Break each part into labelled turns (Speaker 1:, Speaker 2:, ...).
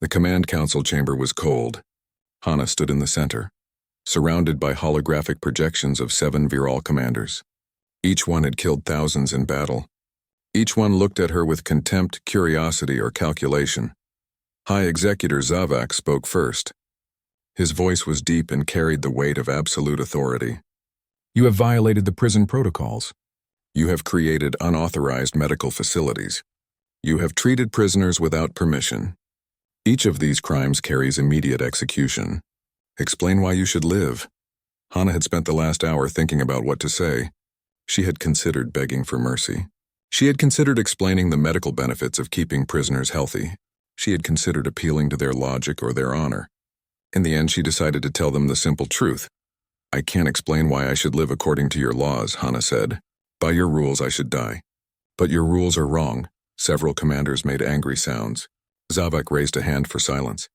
Speaker 1: The command council chamber was cold. Hana stood in the center, surrounded by holographic projections of 7 Viral commanders. Each one had killed thousands in battle. Each one looked at her with contempt, curiosity, or calculation. High Executor Zavak spoke first. His voice was deep and carried the weight of absolute authority. You have violated the prison protocols. You have created unauthorized medical facilities. You have treated prisoners without permission. Each of these crimes carries immediate execution. Explain why you should live. Hana had spent the last hour thinking about what to say. She had considered begging for mercy. She had considered explaining the medical benefits of keeping prisoners healthy. She had considered appealing to their logic or their honor. In the end, she decided to tell them the simple truth. I can't explain why I should live according to your laws, Hana said. By your rules, I should die. But your rules are wrong. Several commanders made angry sounds. Zavak raised a hand for silence.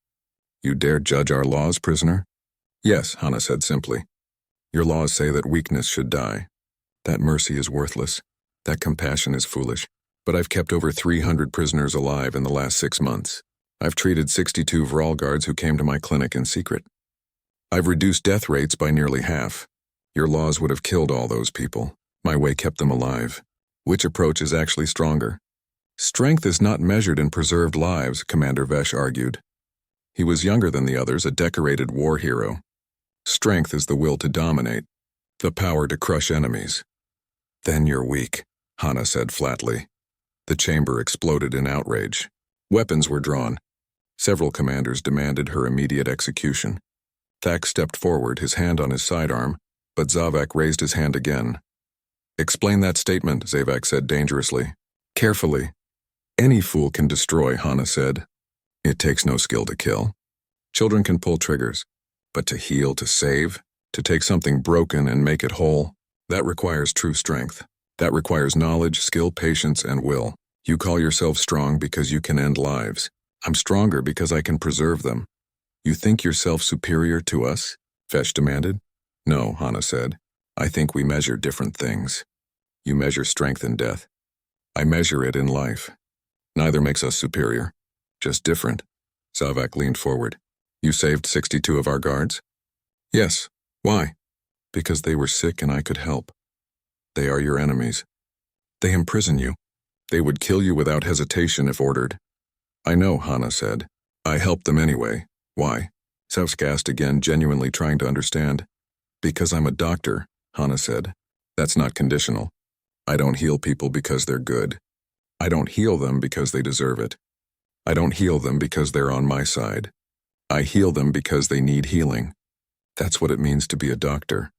Speaker 1: You dare judge our laws, prisoner? Yes, Hana said simply. Your laws say that weakness should die. That mercy is worthless. That compassion is foolish. But I've kept over 300 prisoners alive in the last 6 months. I've treated 62 Viral guards who came to my clinic in secret. I've reduced death rates by nearly half. Your laws would have killed all those people. My way kept them alive. Which approach is actually stronger? Strength is not measured in preserved lives, Commander Vesh argued. He was younger than the others, a decorated war hero. Strength is the will to dominate, the power to crush enemies. Then you're weak, Hana said flatly. The chamber exploded in outrage. Weapons were drawn. Several commanders demanded her immediate execution. Thak stepped forward, his hand on his sidearm, but Zavak raised his hand again. Explain that statement, Zavak said dangerously. Carefully. Any fool can destroy, Hana said. It takes no skill to kill. Children can pull triggers, but to heal, to save, to take something broken and make it whole, that requires true strength. That requires knowledge, skill, patience, and will. You call yourself strong because you can end lives. I'm stronger because I can preserve them. You think yourself superior to us? Vesh demanded. No, Hana said. I think we measure different things. You measure strength in death. I measure it in life. Neither makes us superior, just different. Zavak leaned forward. You saved 62 of our guards? Yes. Why? Because they were sick and I could help. They are your enemies. They imprison you. They would kill you without hesitation if ordered. I know, Hana said. I helped them anyway. Why? Zavak asked again, genuinely trying to understand. Because I'm a doctor, Hana said. That's not conditional. I don't heal people because they're good. I don't heal them because they deserve it. I don't heal them because they're on my side. I heal them because they need healing. That's what it means to be a doctor.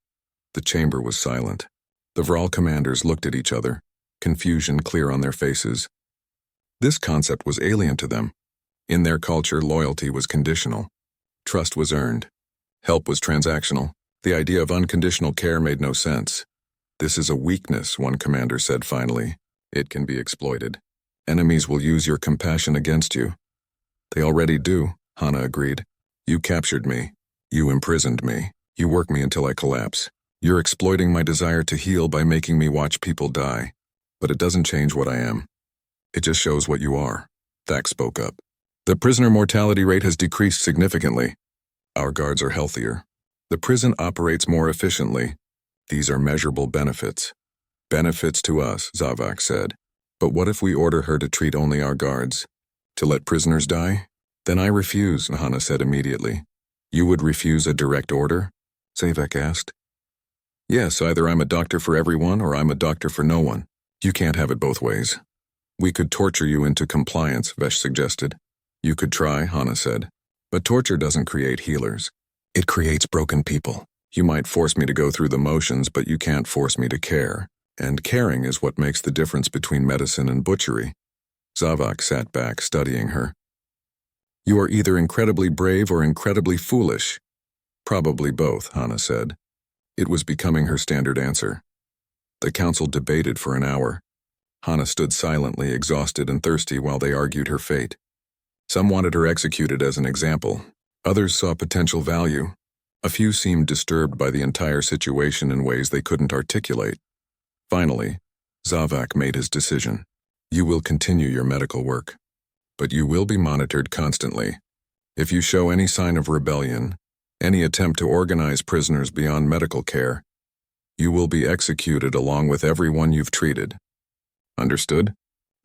Speaker 1: The chamber was silent. The Viral commanders looked at each other, confusion clear on their faces. This concept was alien to them. In their culture, loyalty was conditional. Trust was earned. Help was transactional. The idea of unconditional care made no sense. This is a weakness, one commander said finally. It can be exploited. Enemies will use your compassion against you. They already do, Hana agreed. You captured me. You imprisoned me. You work me until I collapse. You're exploiting my desire to heal by making me watch people die. But it doesn't change what I am. It just shows what you are. Thak spoke up. The prisoner mortality rate has decreased significantly. Our guards are healthier. The prison operates more efficiently. These are measurable benefits. Benefits to us, Zavak said. But what if we order her to treat only our guards? To let prisoners die? Then I refuse, Hana said immediately. You would refuse a direct order? Zavak asked. Yes, either I'm a doctor for everyone or I'm a doctor for no one. You can't have it both ways. We could torture you into compliance, Vesh suggested. You could try, Hana said. But torture doesn't create healers. It creates broken people. You might force me to go through the motions, but you can't force me to care. And caring is what makes the difference between medicine and butchery. Zavak sat back, studying her. You are either incredibly brave or incredibly foolish. Probably both, Hana said. It was becoming her standard answer. The council debated for an hour. Hana stood silently, exhausted and thirsty while they argued her fate. Some wanted her executed as an example. Others saw potential value. A few seemed disturbed by the entire situation in ways they couldn't articulate. Finally, Zavak made his decision. You will continue your medical work, but you will be monitored constantly. If you show any sign of rebellion, any attempt to organize prisoners beyond medical care, you will be executed along with everyone you've treated. Understood?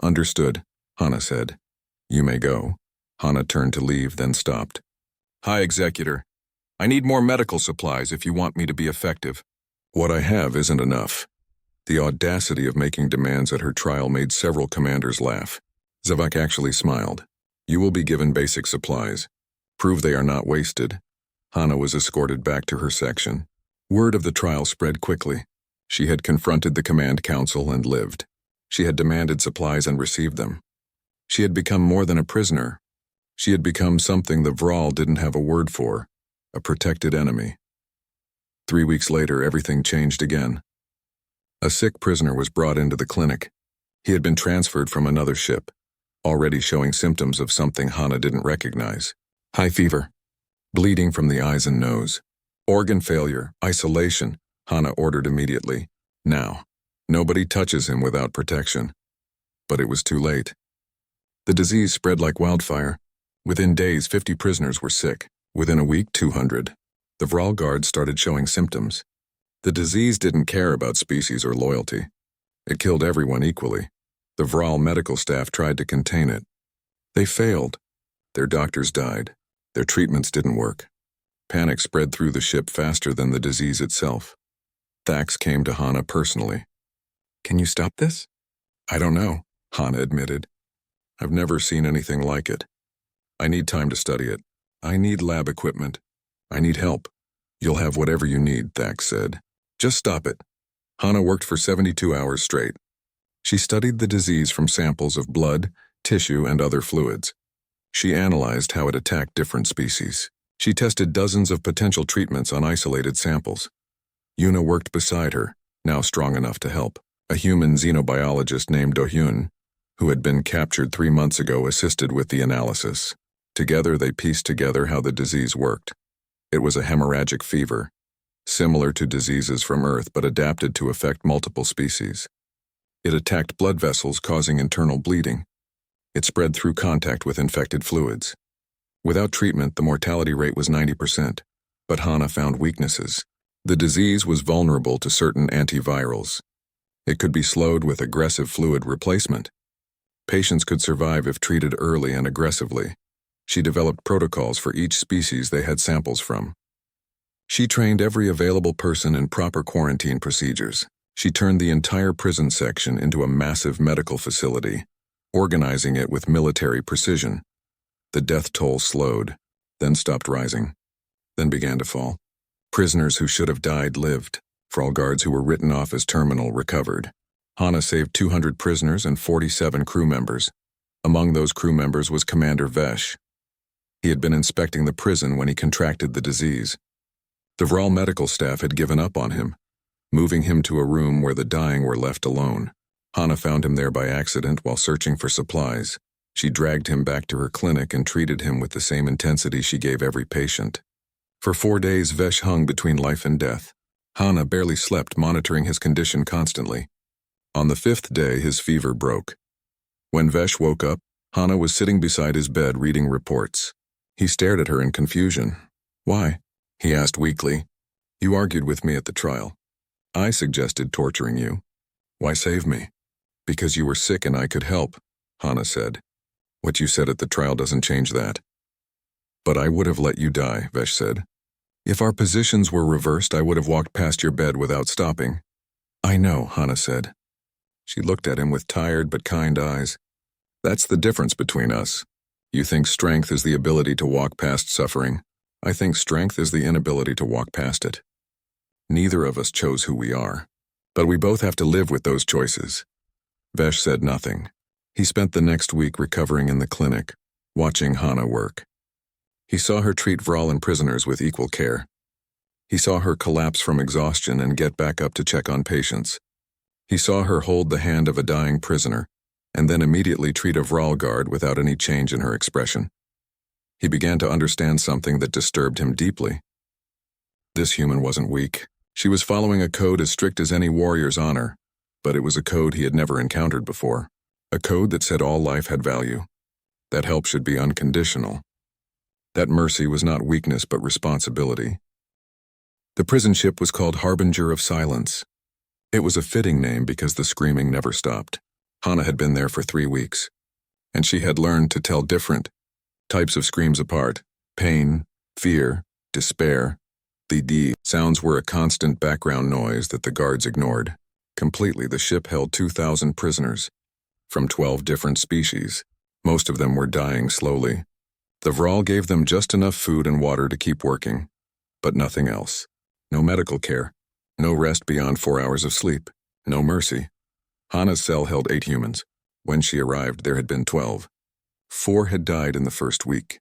Speaker 1: Understood, Hana said. You may go. Hana turned to leave, then stopped. Hi, Executor. I need more medical supplies if you want me to be effective. What I have isn't enough. The audacity of making demands at her trial made several commanders laugh. Zavak actually smiled. You will be given basic supplies. Prove they are not wasted. Hana was escorted back to her section. Word of the trial spread quickly. She had confronted the command council and lived. She had demanded supplies and received them. She had become more than a prisoner. She had become something the Vral didn't have a word for, a protected enemy. 3 weeks later, everything changed again. A sick prisoner was brought into the clinic. He had been transferred from another ship, already showing symptoms of something Hana didn't recognize. High fever, bleeding from the eyes and nose, organ failure, isolation, Hana ordered immediately. Now, nobody touches him without protection. But it was too late. The disease spread like wildfire. Within days, 50 prisoners were sick. Within a week, 200. The Vral guards started showing symptoms. The disease didn't care about species or loyalty. It killed everyone equally. The Vral medical staff tried to contain it. They failed. Their doctors died. Their treatments didn't work. Panic spread through the ship faster than the disease itself. Thax came to Hana personally. Can you stop this? I don't know, Hana admitted. I've never seen anything like it. I need time to study it. I need lab equipment. I need help. You'll have whatever you need, Thax said. Just stop it. Hana worked for 72 hours straight. She studied the disease from samples of blood, tissue, and other fluids. She analyzed how it attacked different species. She tested dozens of potential treatments on isolated samples. Yuna worked beside her, now strong enough to help. A human xenobiologist named Do-hyun, who had been captured 3 months ago, assisted with the analysis. Together they pieced together how the disease worked. It was a hemorrhagic fever, similar to diseases from Earth but adapted to affect multiple species. It attacked blood vessels, causing internal bleeding. It spread through contact with infected fluids. Without treatment, the mortality rate was 90%, but Hana found weaknesses. The disease was vulnerable to certain antivirals. It could be slowed with aggressive fluid replacement. Patients could survive if treated early and aggressively. She developed protocols for each species they had samples from. She trained every available person in proper quarantine procedures. She turned the entire prison section into a massive medical facility, organizing it with military precision. The death toll slowed, then stopped rising, then began to fall. Prisoners who should have died lived. Vral guards who were written off as terminal recovered. Hana saved 200 prisoners and 47 crew members. Among those crew members was Commander Vesh. He had been inspecting the prison when he contracted the disease. The Vral medical staff had given up on him, moving him to a room where the dying were left alone. Hana found him there by accident while searching for supplies. She dragged him back to her clinic and treated him with the same intensity she gave every patient. For 4 days, Vesh hung between life and death. Hana barely slept, monitoring his condition constantly. On the 5th day, his fever broke. When Vesh woke up, Hana was sitting beside his bed reading reports. He stared at her in confusion. Why? He asked weakly. You argued with me at the trial. I suggested torturing you. Why save me? Because you were sick and I could help, Hana said. What you said at the trial doesn't change that. But I would have let you die, Vesh said. If our positions were reversed, I would have walked past your bed without stopping. I know, Hana said. She looked at him with tired but kind eyes. That's the difference between us. You think strength is the ability to walk past suffering. I think strength is the inability to walk past it. Neither of us chose who we are, but we both have to live with those choices. Vesh said nothing. He spent the next week recovering in the clinic, watching Hana work. He saw her treat Vral and prisoners with equal care. He saw her collapse from exhaustion and get back up to check on patients. He saw her hold the hand of a dying prisoner, and then immediately treat a Vral guard without any change in her expression. He began to understand something that disturbed him deeply. This human wasn't weak. She was following a code as strict as any warrior's honor, but it was a code he had never encountered before. A code that said all life had value. That help should be unconditional. That mercy was not weakness but responsibility. The prison ship was called Harbinger of Silence. It was a fitting name because the screaming never stopped. Hana had been there for 3 weeks, and she had learned to tell different types of screams apart: pain, fear, despair. The D sounds were a constant background noise that the guards ignored. Completely, the ship held 2,000 prisoners from 12 different species. Most of them were dying slowly. The Vral gave them just enough food and water to keep working, but nothing else. No medical care, no rest beyond 4 hours of sleep, no mercy. Hana's cell held 8 humans. When she arrived, there had been 12. 4 had died in the first week.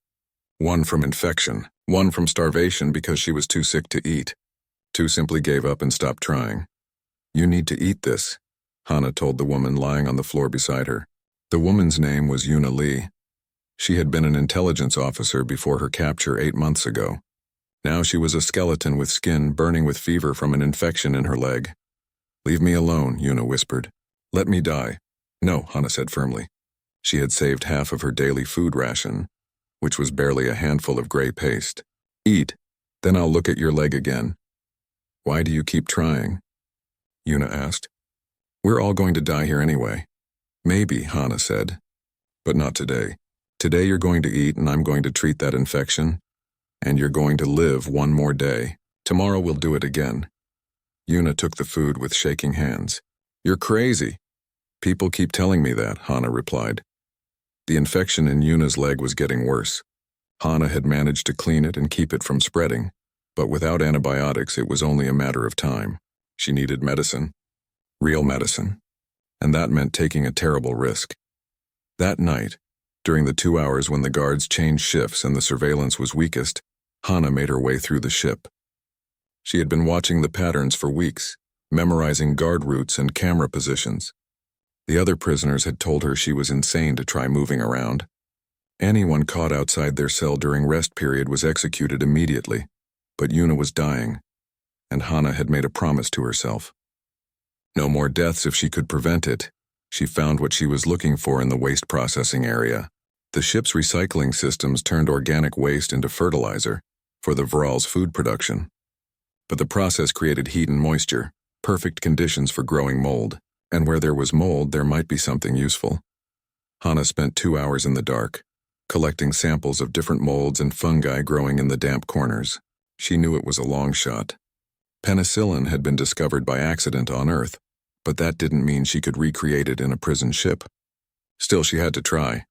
Speaker 1: 1 from infection, 1 from starvation because she was too sick to eat. 2 simply gave up and stopped trying. "You need to eat this," Hana told the woman lying on the floor beside her. The woman's name was Yuna Lee. She had been an intelligence officer before her capture 8 months ago. Now she was a skeleton with skin burning with fever from an infection in her leg. "Leave me alone," Yuna whispered. "Let me die." "No," Hana said firmly. She had saved half of her daily food ration, which was barely a handful of gray paste. "Eat, then I'll look at your leg again." "Why do you keep trying?" Yuna asked. "We're all going to die here anyway." "Maybe," Hana said, "but not today. Today you're going to eat and I'm going to treat that infection, and you're going to live 1 more day. Tomorrow we'll do it again." Yuna took the food with shaking hands. "You're crazy." "People keep telling me that," Hana replied. The infection in Yuna's leg was getting worse. Hana had managed to clean it and keep it from spreading, but without antibiotics it was only a matter of time. She needed medicine. Real medicine. And that meant taking a terrible risk. That night, during the 2 hours when the guards changed shifts and the surveillance was weakest, Hana made her way through the ship. She had been watching the patterns for weeks, memorizing guard routes and camera positions. The other prisoners had told her she was insane to try moving around. Anyone caught outside their cell during rest period was executed immediately, but Yuna was dying, and Hana had made a promise to herself. No more deaths if she could prevent it. She found what she was looking for in the waste processing area. The ship's recycling systems turned organic waste into fertilizer for the Vral's food production. But the process created heat and moisture, perfect conditions for growing mold. And where there was mold, there might be something useful. Hana spent 2 hours in the dark, collecting samples of different molds and fungi growing in the damp corners. She knew it was a long shot. Penicillin had been discovered by accident on Earth, but that didn't mean she could recreate it in a prison ship. Still, she had to try.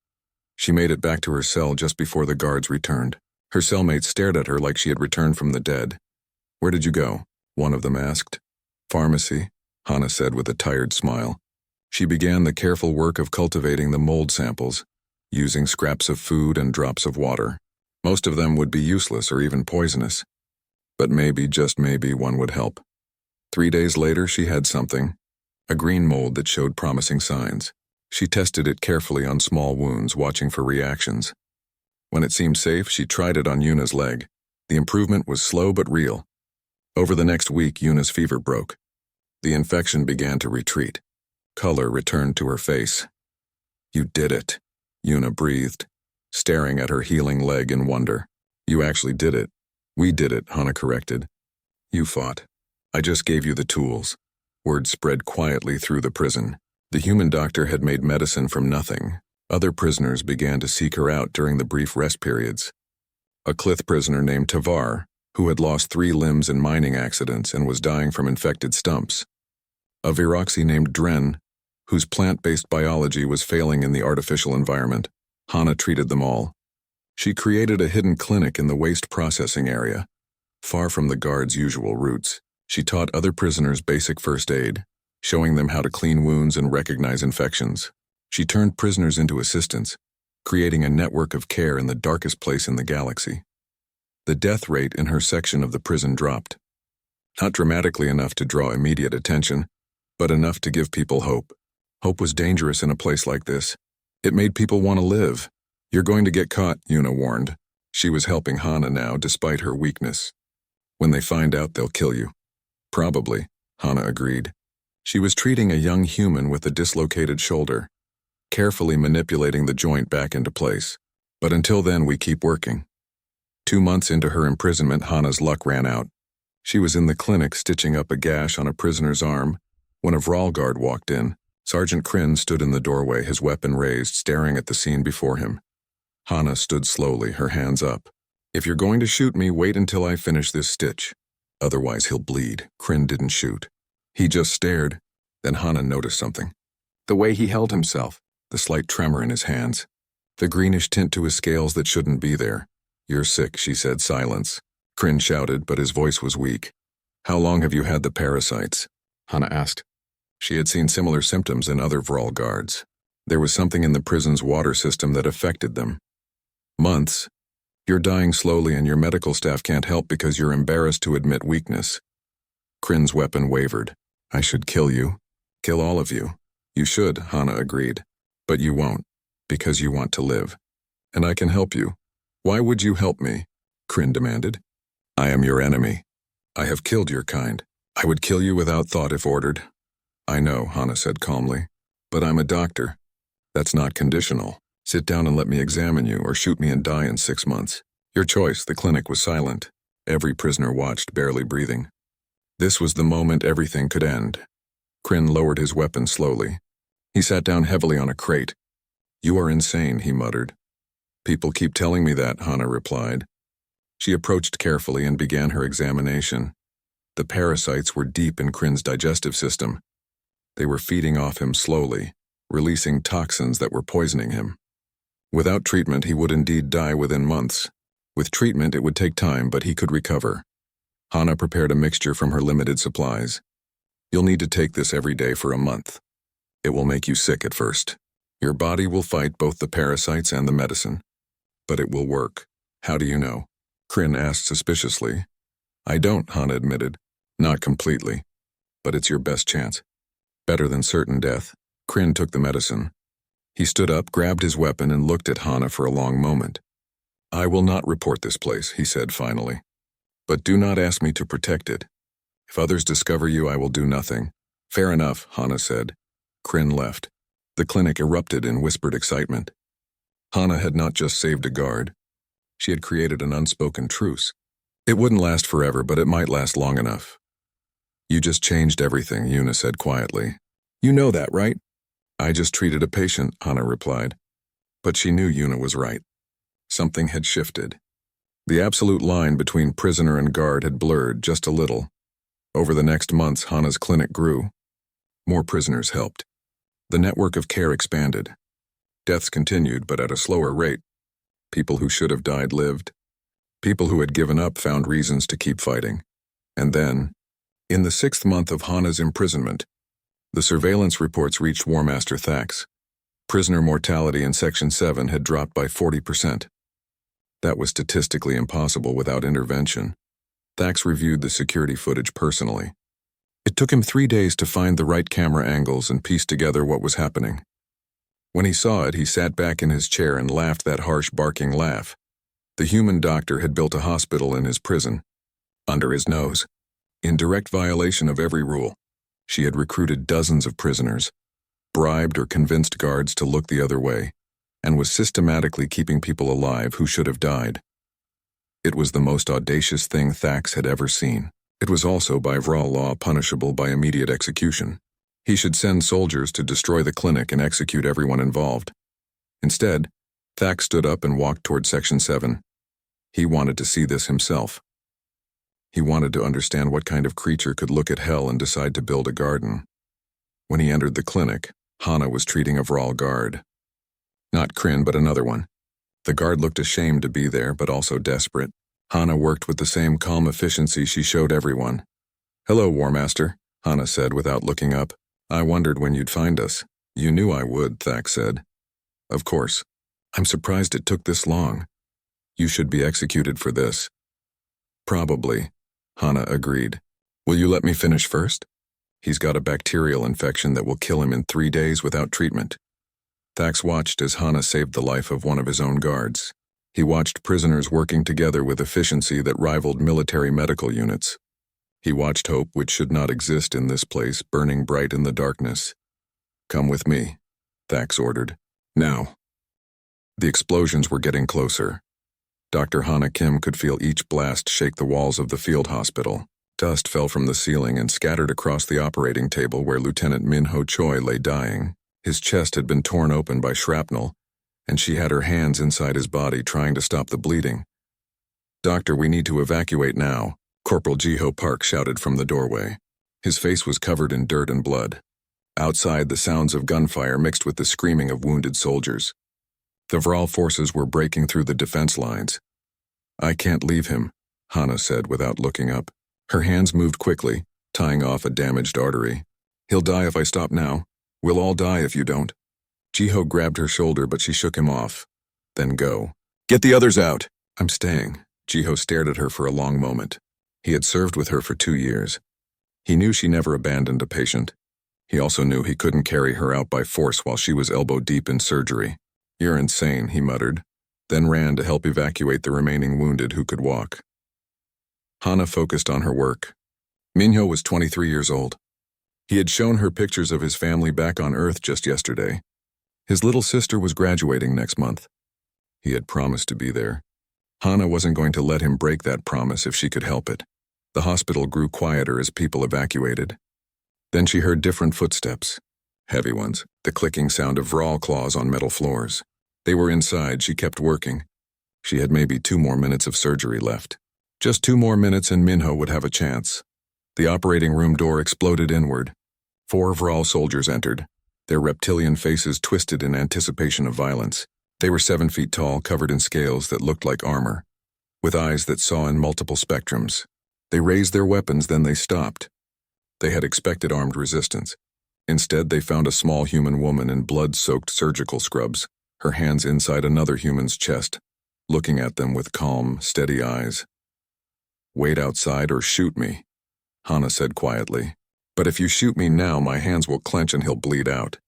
Speaker 1: She made it back to her cell just before the guards returned. Her cellmates stared at her like she had returned from the dead. "Where did you go?" one of them asked. "Pharmacy," Hana said with a tired smile. She began the careful work of cultivating the mold samples, using scraps of food and drops of water. Most of them would be useless or even poisonous. But maybe, just maybe, one would help. 3 days later, she had something. A green mold that showed promising signs. She tested it carefully on small wounds, watching for reactions. When it seemed safe, she tried it on Yuna's leg. The improvement was slow but real. Over the next week, Yuna's fever broke. The infection began to retreat. Color returned to her face. "You did it," Yuna breathed, staring at her healing leg in wonder. "You actually did it." "We did it," Hana corrected. "You fought. I just gave you the tools." Word spread quietly through the prison. The human doctor had made medicine from nothing. Other prisoners began to seek her out during the brief rest periods. A Clith prisoner named Tavar, who had lost 3 limbs in mining accidents and was dying from infected stumps. A Viroxy named Dren, whose plant-based biology was failing in the artificial environment. Hana treated them all. She created a hidden clinic in the waste processing area, far from the guards' usual routes. She taught other prisoners basic first aid, showing them how to clean wounds and recognize infections. She turned prisoners into assistants, creating a network of care in the darkest place in the galaxy. The death rate in her section of the prison dropped. Not dramatically enough to draw immediate attention, but enough to give people hope. Hope was dangerous in a place like this. It made people want to live. "You're going to get caught," Yuna warned. She was helping Hana now, despite her weakness. "When they find out, they'll kill you." "Probably," Hana agreed. She was treating a young human with a dislocated shoulder, carefully manipulating the joint back into place. "But until then, we keep working." 2 months into her imprisonment, Hana's luck ran out. She was in the clinic stitching up a gash on a prisoner's arm when a Vral guard walked in. Sergeant Kryn stood in the doorway, his weapon raised, staring at the scene before him. Hana stood slowly, her hands up. "If you're going to shoot me, wait until I finish this stitch. Otherwise he'll bleed." Kryn didn't shoot. He just stared. Then Hana noticed something. The way he held himself, the slight tremor in his hands, the greenish tint to his scales that shouldn't be there. "You're sick," she said. Silence. Kryn shouted, but his voice was weak. "How long have you had the parasites?" Hana asked. She had seen similar symptoms in other Vral guards. There was something in the prison's water system that affected them. "Months. You're dying slowly and your medical staff can't help because you're embarrassed to admit weakness." Kryn's weapon wavered. "I should kill you. Kill all of you." "You should," Hana agreed. "But you won't, because you want to live. And I can help you." "Why would you help me?" Kryn demanded. "I am your enemy. I have killed your kind. I would kill you without thought if ordered." "I know," Hana said calmly. "But I'm a doctor. That's not conditional. Sit down and let me examine you, or shoot me and die in 6 months. Your choice." The clinic was silent. Every prisoner watched, barely breathing. This was the moment everything could end. Kryn lowered his weapon slowly. He sat down heavily on a crate. "You are insane," he muttered. "People keep telling me that," Hana replied. She approached carefully and began her examination. The parasites were deep in Kryn's digestive system. They were feeding off him slowly, releasing toxins that were poisoning him. Without treatment, he would indeed die within months. With treatment, it would take time, but he could recover. Hana prepared a mixture from her limited supplies. "You'll need to take this every day for a month. It will make you sick at first. Your body will fight both the parasites and the medicine. But it will work." "How do you know?" Kryn asked suspiciously. "I don't," Hana admitted. "Not completely. But it's your best chance. Better than certain death." Kryn took the medicine. He stood up, grabbed his weapon, and looked at Hana for a long moment. "I will not report this place," he said finally. "But do not ask me to protect it. If others discover you, I will do nothing." "Fair enough," Hana said. Kryn left. The clinic erupted in whispered excitement. Hana had not just saved a guard. She had created an unspoken truce. It wouldn't last forever, but it might last long enough. "You just changed everything," Yuna said quietly. "You know that, right?" "I just treated a patient," Hana replied. But she knew Yuna was right. Something had shifted. The absolute line between prisoner and guard had blurred just a little. Over the next months, Hana's clinic grew. More prisoners helped. The network of care expanded. Deaths continued, but at a slower rate. People who should have died lived. People who had given up found reasons to keep fighting. And then, in the 6th month of Hana's imprisonment, the surveillance reports reached War Master Thax. Prisoner mortality in Section 7 had dropped by 40%. That was statistically impossible without intervention. Thax reviewed the security footage personally. It took him 3 days to find the right camera angles and piece together what was happening. When he saw it, he sat back in his chair and laughed that harsh, barking laugh. The human doctor had built a hospital in his prison, under his nose, in direct violation of every rule. She had recruited dozens of prisoners, bribed or convinced guards to look the other way, and was systematically keeping people alive who should have died. It was the most audacious thing Thax had ever seen. It was also by Vral law punishable by immediate execution. He should send soldiers to destroy the clinic and execute everyone involved. Instead, Thax stood up and walked toward Section 7. He wanted to see this himself. He wanted to understand what kind of creature could look at hell and decide to build a garden. When he entered the clinic, Hana was treating a Vral guard. Not Kryn, but another one. The guard looked ashamed to be there, but also desperate. Hana worked with the same calm efficiency she showed everyone. "Hello, War Master," Hana said without looking up. "I wondered when you'd find us." "You knew I would," Thax said. "Of course. I'm surprised it took this long. You should be executed for this." "Probably," Hana agreed. "Will you let me finish first? He's got a bacterial infection that will kill him in 3 days without treatment." Thax watched as Hana saved the life of one of his own guards. He watched prisoners working together with efficiency that rivaled military medical units. He watched hope, which should not exist in this place, burning bright in the darkness. "Come with me," Thax ordered. "Now." The explosions were getting closer. Dr. Hana Kim could feel each blast shake the walls of the field hospital. Dust fell from the ceiling and scattered across the operating table where Lieutenant Min Ho Choi lay dying. His chest had been torn open by shrapnel, and she had her hands inside his body trying to stop the bleeding. "Doctor, we need to evacuate now," Corporal Ji-ho Park shouted from the doorway. His face was covered in dirt and blood. Outside, the sounds of gunfire mixed with the screaming of wounded soldiers. The Vral forces were breaking through the defense lines. "I can't leave him," Hana said without looking up. Her hands moved quickly, tying off a damaged artery. "He'll die if I stop now. We'll all die if you don't." Ji-ho grabbed her shoulder, but she shook him off. "Then go. Get the others out." "I'm staying." Ji-ho stared at her for a long moment. He had served with her for 2 years. He knew she never abandoned a patient. He also knew he couldn't carry her out by force while she was elbow-deep in surgery. "You're insane," he muttered, then ran to help evacuate the remaining wounded who could walk. Hana focused on her work. Minho was 23 years old. He had shown her pictures of his family back on Earth just yesterday. His little sister was graduating next month. He had promised to be there. Hana wasn't going to let him break that promise if she could help it. The hospital grew quieter as people evacuated. Then she heard different footsteps. Heavy ones, the clicking sound of Vral claws on metal floors. They were inside. She kept working. She had maybe 2 more minutes of surgery left. Just 2 more minutes and Minho would have a chance. The operating room door exploded inward. 4 Vral soldiers entered, their reptilian faces twisted in anticipation of violence. They were 7 feet tall, covered in scales that looked like armor, with eyes that saw in multiple spectrums. They raised their weapons, then they stopped. They had expected armed resistance. Instead, they found a small human woman in blood-soaked surgical scrubs, her hands inside another human's chest, looking at them with calm, steady eyes. "Wait outside or shoot me," Hana said quietly. "But if you shoot me now, my hands will clench and he'll bleed out.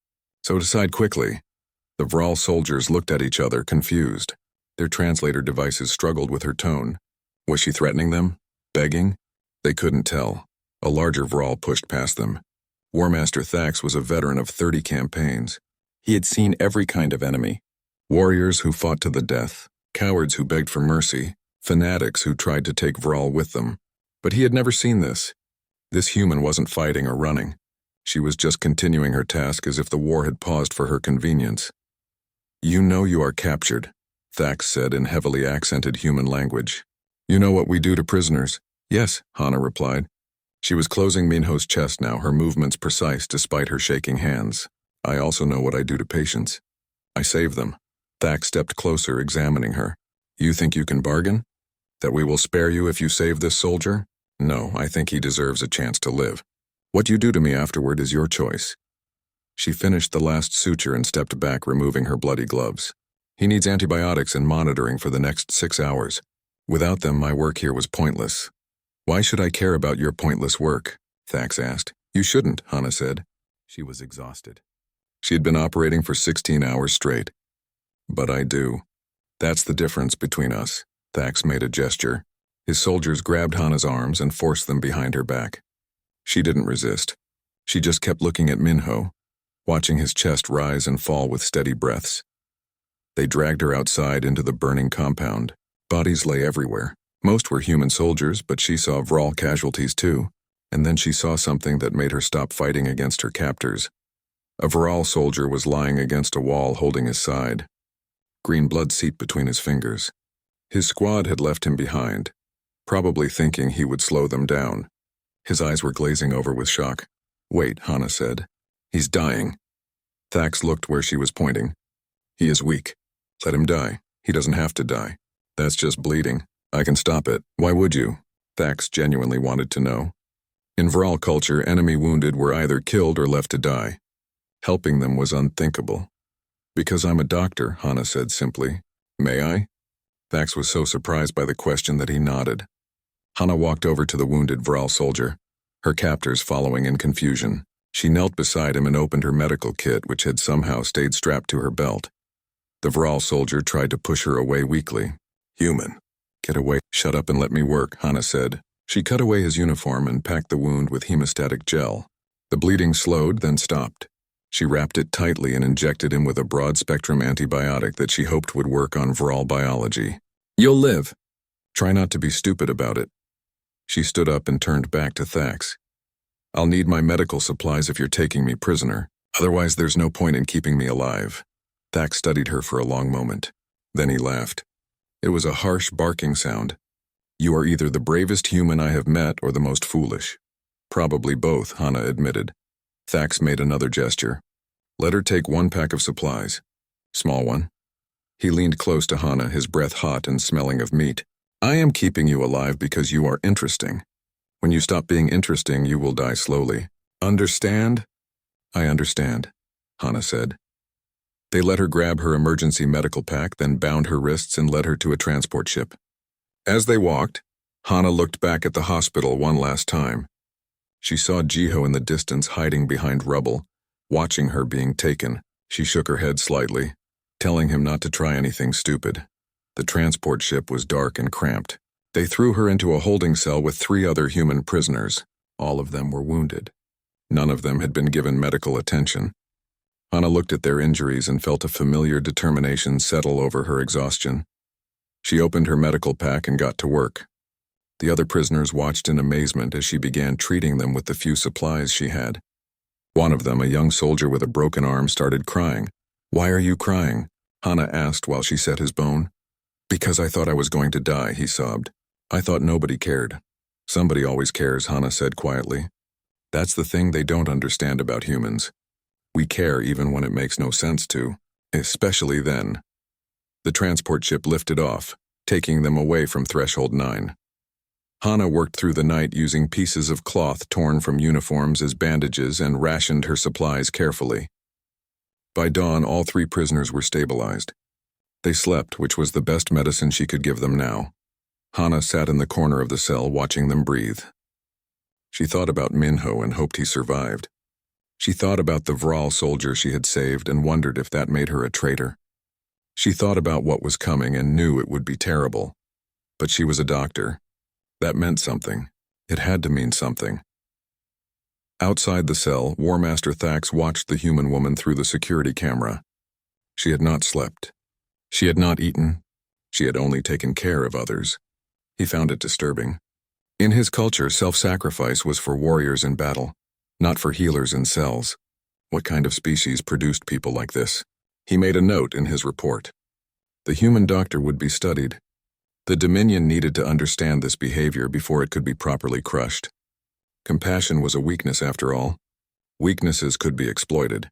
Speaker 1: So decide quickly." The Vral soldiers looked at each other, confused. Their translator devices struggled with her tone. Was she threatening them? Begging? They couldn't tell. A larger Vral pushed past them. War Master Thax was a veteran of 30 campaigns. He had seen every kind of enemy. Warriors who fought to the death, cowards who begged for mercy, fanatics who tried to take Vral with them. But he had never seen this. This human wasn't fighting or running. She was just continuing her task as if the war had paused for her convenience. "You know you are captured," Thax said in heavily accented human language. "You know what we do to prisoners?" "Yes," Hana replied. She was closing Minho's chest now, her movements precise despite her shaking hands. "I also know what I do to patients. I save them." Thax stepped closer, examining her. "You think you can bargain? That we will spare you if you save this soldier? No, I think he deserves a chance to live. What you do to me afterward is your choice." She finished the last suture and stepped back, removing her bloody gloves. "He needs antibiotics and monitoring for the next 6 hours. Without them, my work here was pointless." "Why should I care about your pointless work?" Thax asked. "You shouldn't," Hana said. She was exhausted. She had been operating for 16 hours straight. "But I do. That's the difference between us." Thax made a gesture. His soldiers grabbed Hana's arms and forced them behind her back. She didn't resist. She just kept looking at Minho, watching his chest rise and fall with steady breaths. They dragged her outside into the burning compound. Bodies lay everywhere. Most were human soldiers, but she saw Vral casualties too. And then she saw something that made her stop fighting against her captors. A Vral soldier was lying against a wall holding his side. Green blood seeped between his fingers. His squad had left him behind, probably thinking he would slow them down. His eyes were glazing over with shock. "Wait," Hana said. "He's dying." Thax looked where she was pointing. "He is weak. Let him die. He doesn't have to die. That's just bleeding. I can stop it." "Why would you?" Thax genuinely wanted to know. In Vral culture, enemy wounded were either killed or left to die. Helping them was unthinkable. "Because I'm a doctor," Hana said simply. "May I?" Thax was so surprised by the question that he nodded. Hana walked over to the wounded Vral soldier, her captors following in confusion. She knelt beside him and opened her medical kit, which had somehow stayed strapped to her belt. The Vral soldier tried to push her away weakly. "Human. Get away." "Shut up and let me work," Hana said. She cut away his uniform and packed the wound with hemostatic gel. The bleeding slowed, then stopped. She wrapped it tightly and injected him with a broad-spectrum antibiotic that she hoped would work on Vral biology. You'll live. Try not to be stupid about it. She stood up and turned back to Thax. I'll need my medical supplies if you're taking me prisoner. Otherwise, there's no point in keeping me alive. Thax studied her for a long moment. Then he laughed. It was a harsh barking sound. You are either the bravest human I have met or the most foolish. Probably both, Hana admitted. Thax made another gesture. Let her take 1 pack of supplies. Small one. He leaned close to Hana, his breath hot and smelling of meat. I am keeping you alive because you are interesting. When you stop being interesting, you will die slowly. Understand? I understand, Hana said. They let her grab her emergency medical pack, then bound her wrists and led her to a transport ship. As they walked, Hana looked back at the hospital one last time. She saw Jiho in the distance hiding behind rubble, watching her being taken. She shook her head slightly, telling him not to try anything stupid. The transport ship was dark and cramped. They threw her into a holding cell with 3 other human prisoners. All of them were wounded. None of them had been given medical attention. Hana looked at their injuries and felt a familiar determination settle over her exhaustion. She opened her medical pack and got to work. The other prisoners watched in amazement as she began treating them with the few supplies she had. One of them, a young soldier with a broken arm, started crying. Why are you crying? Hana asked while she set his bone. Because I thought I was going to die, he sobbed. I thought nobody cared. Somebody always cares, Hana said quietly. That's the thing they don't understand about humans. We care even when it makes no sense to, especially then. The transport ship lifted off, taking them away from Threshold 9. Hana worked through the night using pieces of cloth torn from uniforms as bandages and rationed her supplies carefully. By dawn, all 3 prisoners were stabilized. They slept, which was the best medicine she could give them now. Hana sat in the corner of the cell watching them breathe. She thought about Minho and hoped he survived. She thought about the Vral soldier she had saved and wondered if that made her a traitor. She thought about what was coming and knew it would be terrible. But she was a doctor. That meant something. It had to mean something. Outside the cell, War Master Thax watched the human woman through the security camera. She had not slept. She had not eaten. She had only taken care of others. He found it disturbing. In his culture, self-sacrifice was for warriors in battle, not for healers in cells. What kind of species produced people like this? He made a note in his report. The human doctor would be studied. The Dominion needed to understand this behavior before it could be properly crushed. Compassion was a weakness after all. Weaknesses could be exploited.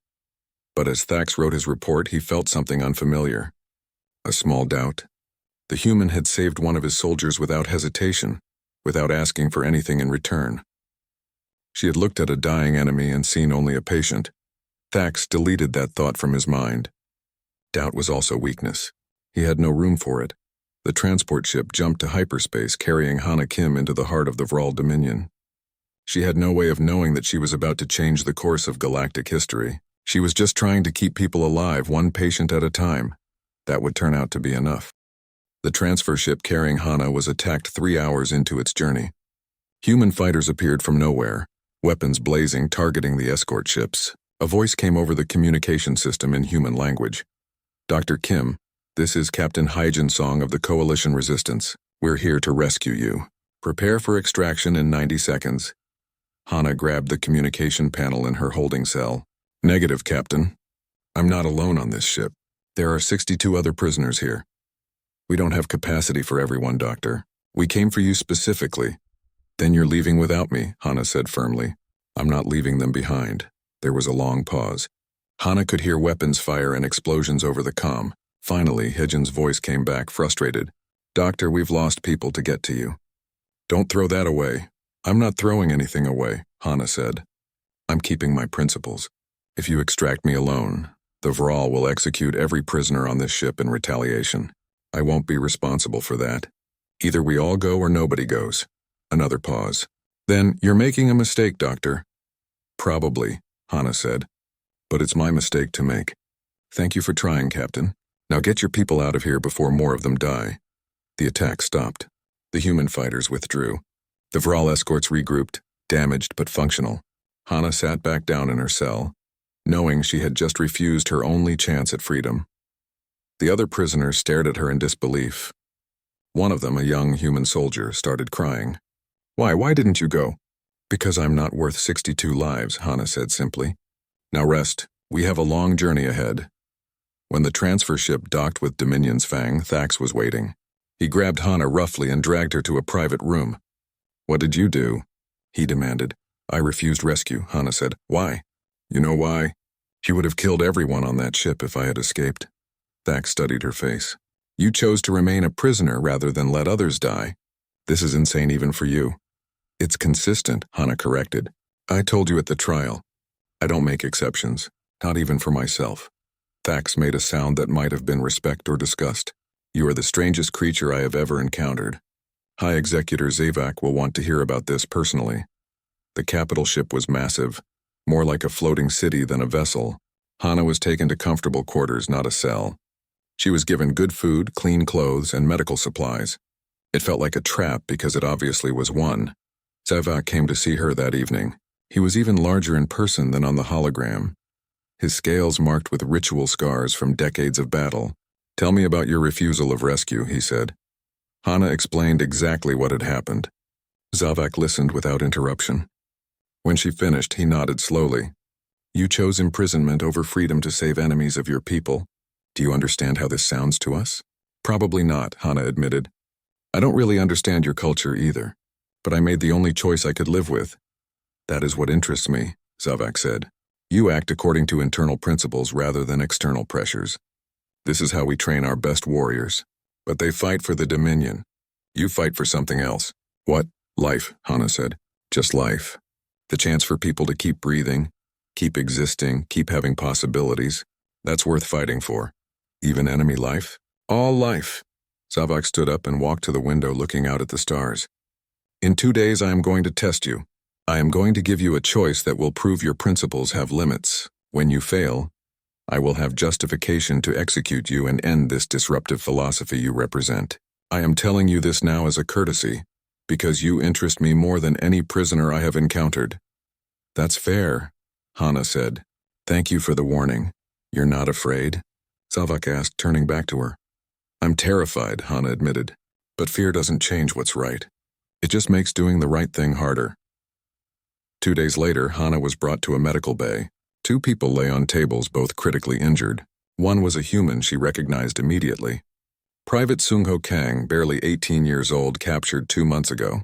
Speaker 1: But as Thax wrote his report, he felt something unfamiliar. A small doubt. The human had saved one of his soldiers without hesitation, without asking for anything in return. She had looked at a dying enemy and seen only a patient. Thax deleted that thought from his mind. Doubt was also weakness. He had no room for it. The transport ship jumped to hyperspace, carrying Hana Kim into the heart of the Vral Dominion. She had no way of knowing that she was about to change the course of galactic history. She was just trying to keep people alive, one patient at a time. That would turn out to be enough. The transfer ship carrying Hana was attacked 3 hours into its journey. Human fighters appeared from nowhere, weapons blazing, targeting the escort ships. A voice came over the communication system in human language. Dr. Kim, this is Captain Hyjin-song of the Coalition Resistance. We're here to rescue you. Prepare for extraction in 90 seconds. Hana grabbed the communication panel in her holding cell. Negative, Captain. I'm not alone on this ship. There are 62 other prisoners here. We don't have capacity for everyone, Doctor. We came for you specifically. Then you're leaving without me, Hana said firmly. I'm not leaving them behind. There was a long pause. Hana could hear weapons fire and explosions over the comm. Finally, Hyjin's voice came back, frustrated. Doctor, we've lost people to get to you. Don't throw that away. I'm not throwing anything away, Hana said. I'm keeping my principles. If you extract me alone, the Vral will execute every prisoner on this ship in retaliation. I won't be responsible for that. Either we all go or nobody goes. Another pause. Then, you're making a mistake, Doctor. Probably, Hana said. But it's my mistake to make. Thank you for trying, Captain. Now get your people out of here before more of them die. The attack stopped. The human fighters withdrew. The Vral escorts regrouped, damaged but functional. Hana sat back down in her cell, knowing she had just refused her only chance at freedom. The other prisoners stared at her in disbelief. One of them, a young human soldier, started crying. Why didn't you go? Because I'm not worth 62 lives, Hana said simply. Now rest. We have a long journey ahead. When the transfer ship docked with Dominion's Fang, Thax was waiting. He grabbed Hana roughly and dragged her to a private room. What did you do? He demanded. I refused rescue, Hana said. Why? You know why? He would have killed everyone on that ship if I had escaped. Thax studied her face. You chose to remain a prisoner rather than let others die. This is insane even for you. It's consistent, Hana corrected. I told you at the trial. I don't make exceptions, not even for myself. Thax made a sound that might have been respect or disgust. You are the strangest creature I have ever encountered. High Executor Zavak will want to hear about this personally. The capital ship was massive, more like a floating city than a vessel. Hana was taken to comfortable quarters, not a cell. She was given good food, clean clothes, and medical supplies. It felt like a trap because it obviously was one. Zavak came to see her that evening. He was even larger in person than on the hologram. His scales marked with ritual scars from decades of battle. Tell me about your refusal of rescue, he said. Hana explained exactly what had happened. Zavak listened without interruption. When she finished, he nodded slowly. You chose imprisonment over freedom to save enemies of your people. Do you understand how this sounds to us? Probably not, Hana admitted. I don't really understand your culture either, but I made the only choice I could live with. That is what interests me, Zavak said. You act according to internal principles rather than external pressures. This is how we train our best warriors. But they fight for the Dominion. You fight for something else. What? Life, Hana said. Just life. The chance for people to keep breathing, keep existing, keep having possibilities. That's worth fighting for. Even enemy life? All life. Zavak stood up and walked to the window looking out at the stars. In 2 days I am going to test you. I am going to give you a choice that will prove your principles have limits. When you fail, I will have justification to execute you and end this disruptive philosophy you represent. I am telling you this now as a courtesy, because you interest me more than any prisoner I have encountered. That's fair, Hana said. Thank you for the warning. You're not afraid? Zavak asked, turning back to her. I'm terrified, Hana admitted, but fear doesn't change what's right. It just makes doing the right thing harder. 2 days later, Hana was brought to a medical bay. 2 people lay on tables, both critically injured. One was a human she recognized immediately. Private Sungho Kang, barely 18 years old, captured 2 months ago.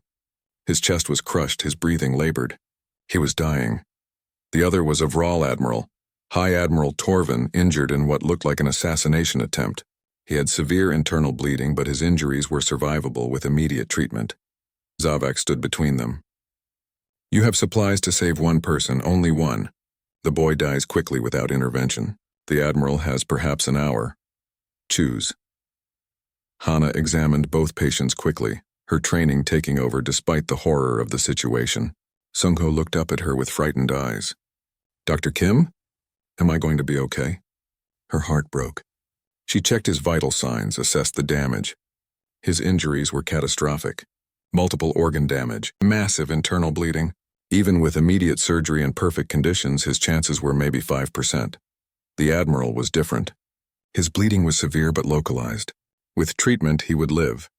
Speaker 1: His chest was crushed, his breathing labored. He was dying. The other was a Vral Admiral, High Admiral Torvin, injured in what looked like an assassination attempt. He had severe internal bleeding, but his injuries were survivable with immediate treatment. Zavak stood between them. You have supplies to save one person, only one. The boy dies quickly without intervention. The Admiral has perhaps an hour. Choose. Hana examined both patients quickly, her training taking over despite the horror of the situation. Sungho looked up at her with frightened eyes. Dr. Kim? Am I going to be okay? Her heart broke. She checked his vital signs, assessed the damage. His injuries were catastrophic. Multiple organ damage, massive internal bleeding. Even with immediate surgery and perfect conditions, his chances were maybe 5%. The Admiral was different. His bleeding was severe but localized. With treatment, he would live.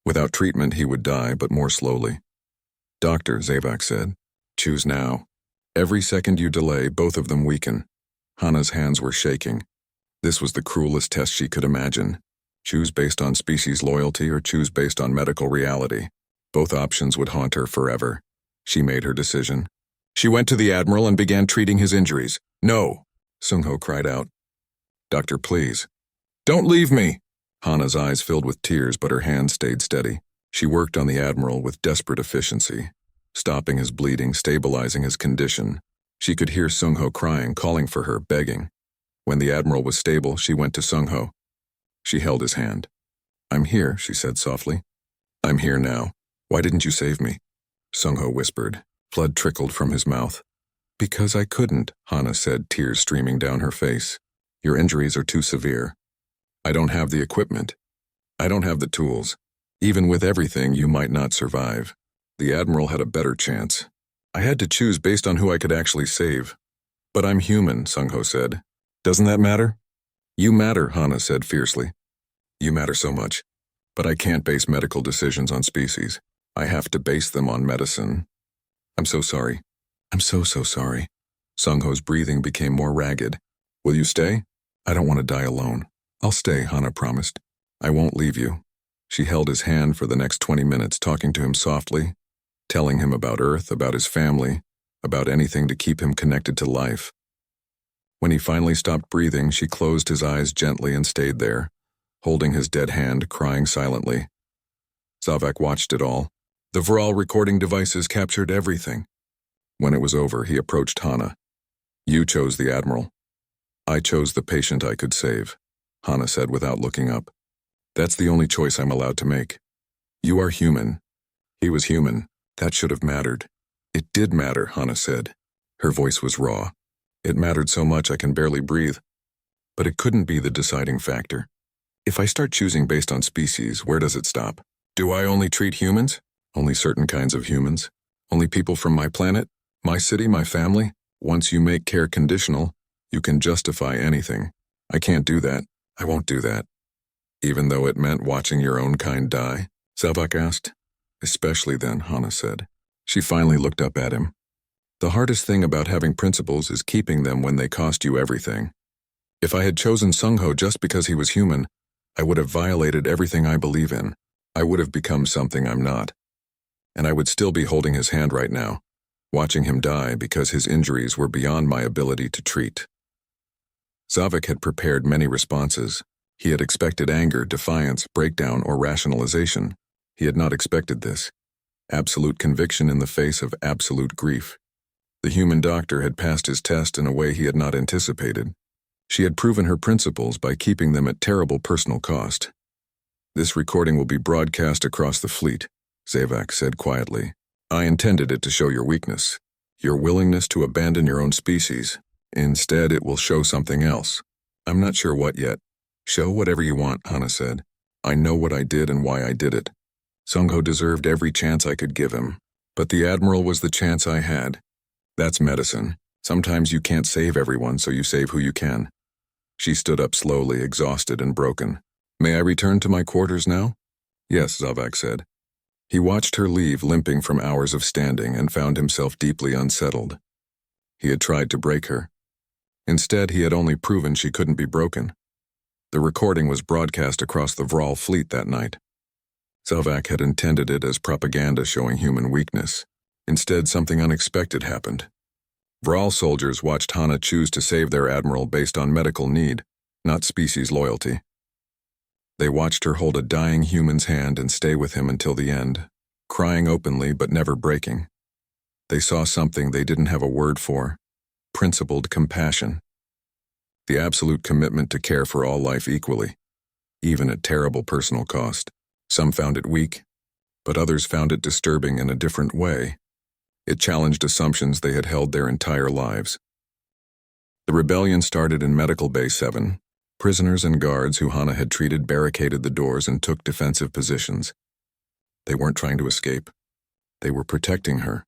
Speaker 1: Without treatment, he would die, but more slowly. Doctor, Zavak said, choose now. Every second you delay, both of them weaken. Hana's hands were shaking. This was the cruelest test she could imagine. Choose based on species loyalty or choose based on medical reality. Both options would haunt her forever. She made her decision. She went to the Admiral and began treating his injuries. No, Sungho cried out. Doctor, please. Don't leave me. Hana's eyes filled with tears, but her hands stayed steady. She worked on the Admiral with desperate efficiency, stopping his bleeding, stabilizing his condition. She could hear Sungho crying, calling for her, begging. When the Admiral was stable, she went to Sungho. She held his hand. I'm here, she said softly. I'm here now. Why didn't you save me? Sungho whispered. Blood trickled from his mouth. Because I couldn't, Hana said, tears streaming down her face. Your injuries are too severe. I don't have the equipment. I don't have the tools. Even with everything, you might not survive. The Admiral had a better chance. I had to choose based on who I could actually save. But I'm human, Sungho said. Doesn't that matter? You matter, Hana said fiercely. You matter so much. But I can't base medical decisions on species. I have to base them on medicine. I'm so sorry. I'm so sorry. Sung-ho's breathing became more ragged. Will you stay? I don't want to die alone. I'll stay, Hana promised. I won't leave you. She held his hand for the next 20 minutes, talking to him softly, telling him about Earth, about his family, about anything to keep him connected to life. When he finally stopped breathing, she closed his eyes gently and stayed there, holding his dead hand, crying silently. Zavak watched it all. The Vral recording devices captured everything. When it was over, he approached Hana. You chose the Admiral. I chose the patient I could save, Hana said without looking up. That's the only choice I'm allowed to make. You are human. He was human. That should have mattered. It did matter, Hana said. Her voice was raw. It mattered so much I can barely breathe. But it couldn't be the deciding factor. If I start choosing based on species, where does it stop? Do I only treat humans? Only certain kinds of humans? Only people from my planet? My city, my family? Once you make care conditional, you can justify anything. I can't do that. I won't do that. Even though it meant watching your own kind die? Zavak asked. Especially then, Hana said. She finally looked up at him. The hardest thing about having principles is keeping them when they cost you everything. If I had chosen Sung-ho just because he was human, I would have violated everything I believe in. I would have become something I'm not. And I would still be holding his hand right now, watching him die because his injuries were beyond my ability to treat. Zavak had prepared many responses. He had expected anger, defiance, breakdown, or rationalization. He had not expected this. Absolute conviction in the face of absolute grief. The human doctor had passed his test in a way he had not anticipated. She had proven her principles by keeping them at terrible personal cost. This recording will be broadcast across the fleet, Zavak said quietly. I intended it to show your weakness, your willingness to abandon your own species. Instead, it will show something else. I'm not sure what yet. Show whatever you want, Hana said. I know what I did and why I did it. Sung-ho deserved every chance I could give him, but the Admiral was the chance I had. That's medicine. Sometimes you can't save everyone, so you save who you can. She stood up slowly, exhausted and broken. May I return to my quarters now? Yes, Zavak said. He watched her leave, limping from hours of standing, and found himself deeply unsettled. He had tried to break her. Instead, he had only proven she couldn't be broken. The recording was broadcast across the Vral fleet that night. Zavak had intended it as propaganda showing human weakness. Instead, something unexpected happened. Vral soldiers watched Hana choose to save their admiral based on medical need, not species loyalty. They watched her hold a dying human's hand and stay with him until the end, crying openly but never breaking. They saw something they didn't have a word for: principled compassion. The absolute commitment to care for all life equally, even at terrible personal cost. Some found it weak, but others found it disturbing in a different way. It challenged assumptions they had held their entire lives. The rebellion started in Medical Bay 7. Prisoners and guards who Hana had treated barricaded the doors and took defensive positions. They weren't trying to escape. They were protecting her.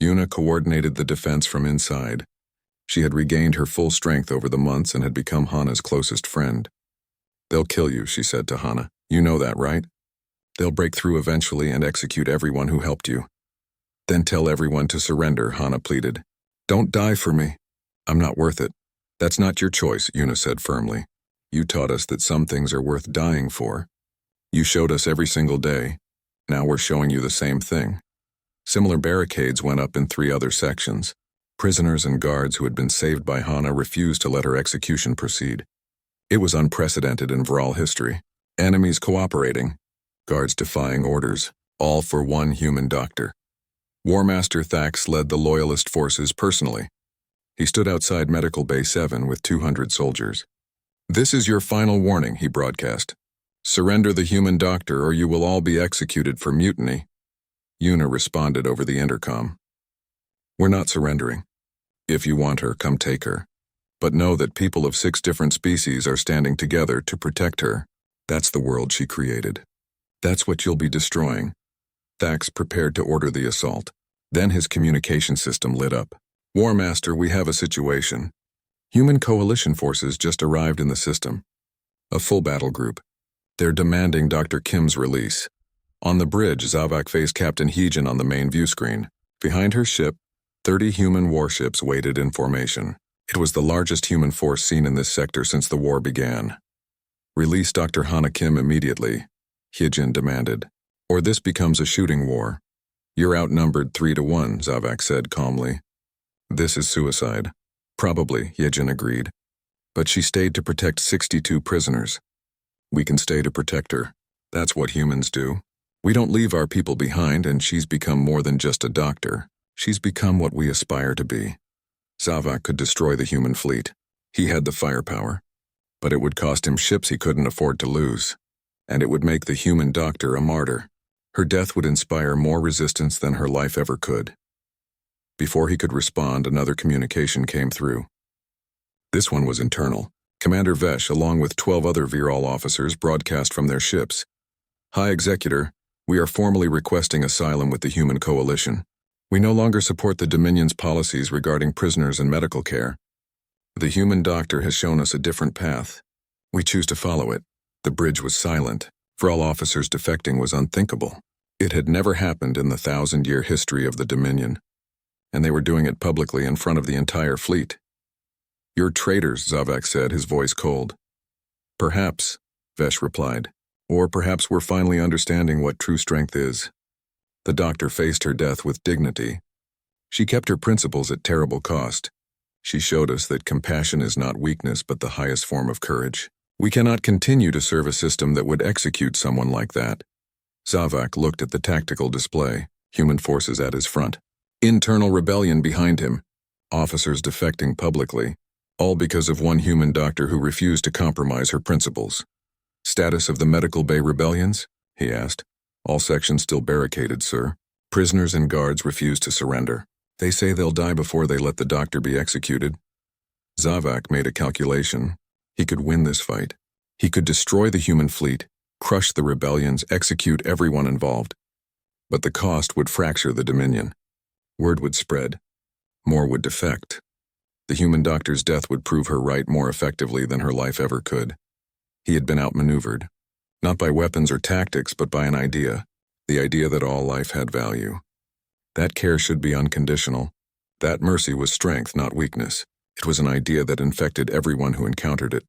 Speaker 1: Yuna coordinated the defense from inside. She had regained her full strength over the months and had become Hana's closest friend. They'll kill you, she said to Hana. You know that, right? They'll break through eventually and execute everyone who helped you. Then tell everyone to surrender, Hana pleaded. Don't die for me. I'm not worth it. That's not your choice, Yuna said firmly. You taught us that some things are worth dying for. You showed us every single day. Now we're showing you the same thing. Similar barricades went up in 3 other sections. Prisoners and guards who had been saved by Hana refused to let her execution proceed. It was unprecedented in Vral history. Enemies cooperating, guards defying orders, all for one human doctor. War Master Thax led the Loyalist forces personally. He stood outside Medical Bay 7 with 200 soldiers. This is your final warning, he broadcast. Surrender the human doctor or you will all be executed for mutiny. Yuna responded over the intercom. We're not surrendering. If you want her, come take her. But know that people of 6 different species are standing together to protect her. That's the world she created. That's what you'll be destroying. Thax prepared to order the assault. Then his communication system lit up. War Master, we have a situation. Human coalition forces just arrived in the system. A full battle group. They're demanding Dr. Kim's release. On the bridge, Zavak faced Captain Heejin on the main view screen. Behind her ship, 30 human warships waited in formation. It was the largest human force seen in this sector since the war began. Release Dr. Hana Kim immediately, Heejin demanded, or this becomes a shooting war. You're outnumbered 3-1, Zavak said calmly. This is suicide. Probably, Heejin agreed. But she stayed to protect 62 prisoners. We can stay to protect her. That's what humans do. We don't leave our people behind, and she's become more than just a doctor. She's become what we aspire to be. Zavak could destroy the human fleet. He had the firepower. But it would cost him ships he couldn't afford to lose. And it would make the human doctor a martyr. Her death would inspire more resistance than her life ever could. Before he could respond, another communication came through. This one was internal. Commander Vesh, along with 12 other Viral officers, broadcast from their ships. High Executor, we are formally requesting asylum with the Human Coalition. We no longer support the Dominion's policies regarding prisoners and medical care. The human doctor has shown us a different path. We choose to follow it. The bridge was silent. For all officers, defecting was unthinkable. It had never happened in the 1,000-year history of the Dominion. And they were doing it publicly in front of the entire fleet. You're traitors, Zavak said, his voice cold. Perhaps, Vesh replied. Or perhaps we're finally understanding what true strength is. The doctor faced her death with dignity. She kept her principles at terrible cost. She showed us that compassion is not weakness but the highest form of courage. We cannot continue to serve a system that would execute someone like that. Zavak looked at the tactical display, human forces at his front. Internal rebellion behind him. Officers defecting publicly. All because of one human doctor who refused to compromise her principles. Status of the Medical Bay rebellions? He asked. All sections still barricaded, sir. Prisoners and guards refuse to surrender. They say they'll die before they let the doctor be executed. Zavak made a calculation. He could win this fight. He could destroy the human fleet, crush the rebellions, execute everyone involved. But the cost would fracture the Dominion. Word would spread. More would defect. The human doctor's death would prove her right more effectively than her life ever could. He had been outmaneuvered. Not by weapons or tactics, but by an idea. The idea that all life had value. That care should be unconditional. That mercy was strength, not weakness. It was an idea that infected everyone who encountered it.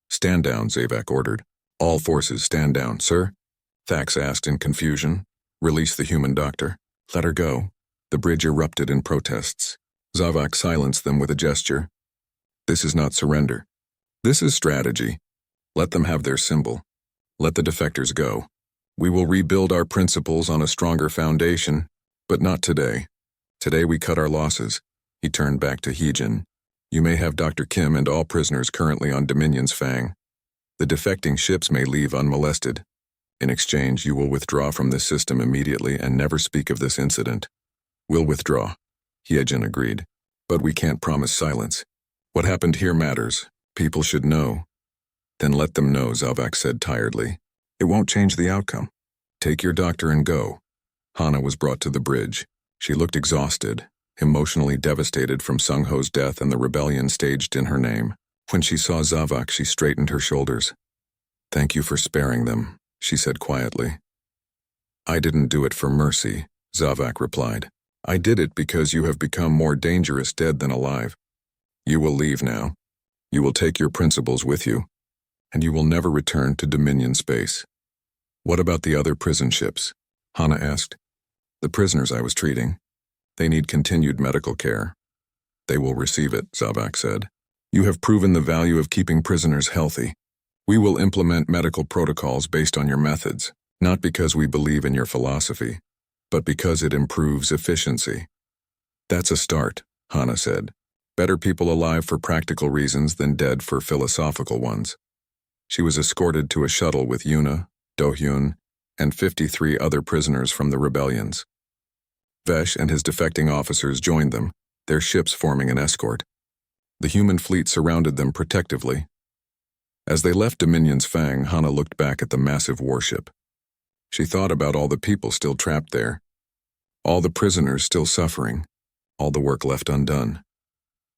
Speaker 1: Stand down, Zavak ordered. All forces stand down, sir. Thax asked in confusion. Release the human doctor. Let her go. The bridge erupted in protests. Zavak silenced them with a gesture. This is not surrender. This is strategy. Let them have their symbol. Let the defectors go. We will rebuild our principles on a stronger foundation, but not today. Today we cut our losses. He turned back to Heejin. You may have Dr. Kim and all prisoners currently on Dominion's Fang. The defecting ships may leave unmolested. In exchange, you will withdraw from this system immediately and never speak of this incident. We'll withdraw, Heejin agreed. But we can't promise silence. What happened here matters. People should know. Then let them know, Zavak said tiredly. It won't change the outcome. Take your doctor and go. Hana was brought to the bridge. She looked exhausted, emotionally devastated from Sung-Ho's death and the rebellion staged in her name. When she saw Zavak, she straightened her shoulders. Thank you for sparing them, she said quietly. I didn't do it for mercy, Zavak replied. I did it because you have become more dangerous dead than alive. You will leave now. You will take your principles with you. And you will never return to Dominion space. What about the other prison ships? Hana asked. The prisoners I was treating. They need continued medical care. They will receive it, Zavak said. You have proven the value of keeping prisoners healthy. We will implement medical protocols based on your methods, not because we believe in your philosophy, but because it improves efficiency. That's a start, Hana said. Better people alive for practical reasons than dead for philosophical ones. She was escorted to a shuttle with Yuna, Do-hyun, and 53 other prisoners from the rebellions. Vesh and his defecting officers joined them, their ships forming an escort. The human fleet surrounded them protectively. As they left Dominion's Fang, Hana looked back at the massive warship. She thought about all the people still trapped there, all the prisoners still suffering, all the work left undone.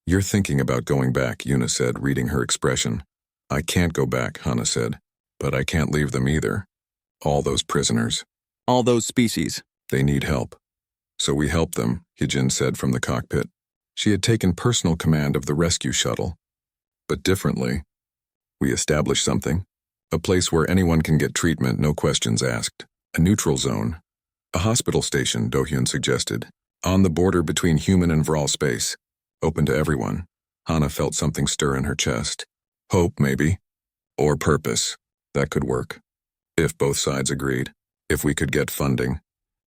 Speaker 1: You're thinking about going back, Yuna said, reading her expression. I can't go back, Hana said. But I can't leave them either. All those prisoners.
Speaker 2: All those species.
Speaker 1: They need help. So we help them, Hijin said from the cockpit. She had taken personal command of the rescue shuttle. But differently. We established something. A place where anyone can get treatment, no questions asked. A neutral zone. A hospital station, Do-hyun suggested. On the border between human and Vral space. Open to everyone. Hana felt something stir in her chest. Hope, maybe. Or purpose. That could work. If both sides agreed. If we could get funding.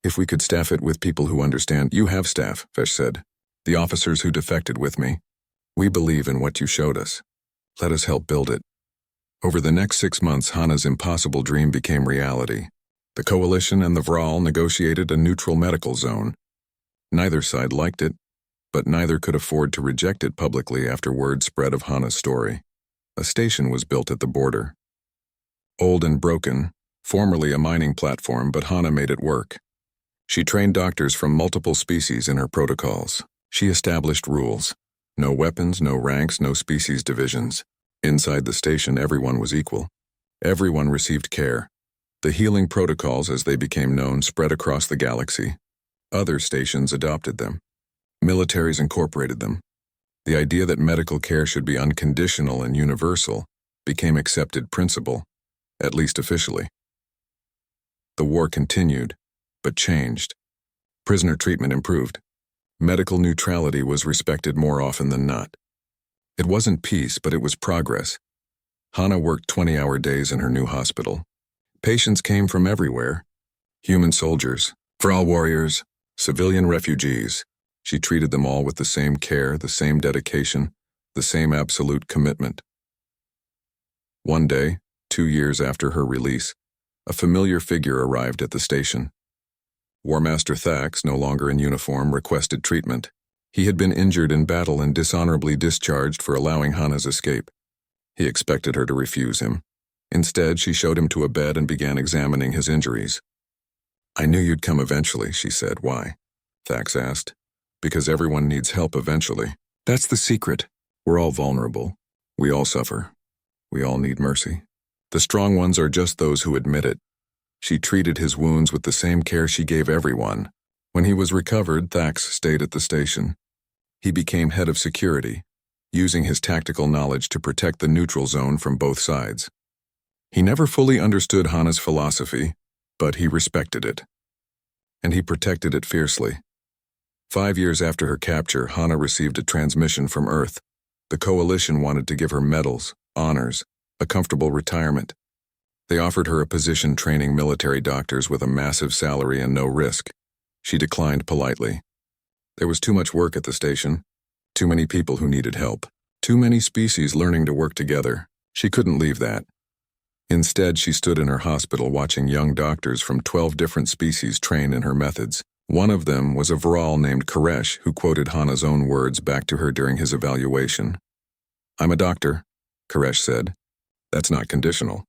Speaker 1: If we could staff it with people who understand. You have staff, Fesh said. The officers who defected with me. We believe in what you showed us. Let us help build it. Over the next 6 months, Hana's impossible dream became reality. The Coalition and the Vral negotiated a neutral medical zone. Neither side liked it, but neither could afford to reject it publicly after word spread of Hana's story. A station was built at the border. Old and broken, formerly a mining platform, but Hana made it work. She trained doctors from multiple species in her protocols. She established rules. No weapons, no ranks, no species divisions. Inside the station, everyone was equal. Everyone received care. The healing protocols, as they became known, spread across the galaxy. Other stations adopted them. Militaries incorporated them. The idea that medical care should be unconditional and universal became accepted principle, at least officially. The war continued, but changed. Prisoner treatment improved. Medical neutrality was respected more often than not. It wasn't peace, but it was progress. Hana worked 20-hour days in her new hospital. Patients came from everywhere. Human soldiers, Vral warriors, civilian refugees. She treated them all with the same care, the same dedication, the same absolute commitment. One day, 2 years after her release, a familiar figure arrived at the station. War Master Thax, no longer in uniform, requested treatment. He had been injured in battle and dishonorably discharged for allowing Hana's escape. He expected her to refuse him. Instead, she showed him to a bed and began examining his injuries. I knew you'd come eventually, she said. Why? Thax asked. Because everyone needs help eventually. That's the secret. We're all vulnerable. We all suffer. We all need mercy. The strong ones are just those who admit it. She treated his wounds with the same care she gave everyone. When he was recovered, Thax stayed at the station. He became head of security, using his tactical knowledge to protect the neutral zone from both sides. He never fully understood Hana's philosophy, but he respected it. And he protected it fiercely. 5 years after her capture, Hana received a transmission from Earth. The Coalition wanted to give her medals, honors, a comfortable retirement. They offered her a position training military doctors with a massive salary and no risk. She declined politely. There was too much work at the station, too many people who needed help, too many species learning to work together. She couldn't leave that. Instead, she stood in her hospital watching young doctors from 12 different species train in her methods. One of them was a Vral named Koresh, who quoted Hana's own words back to her during his evaluation. I'm a doctor, Koresh said. That's not conditional.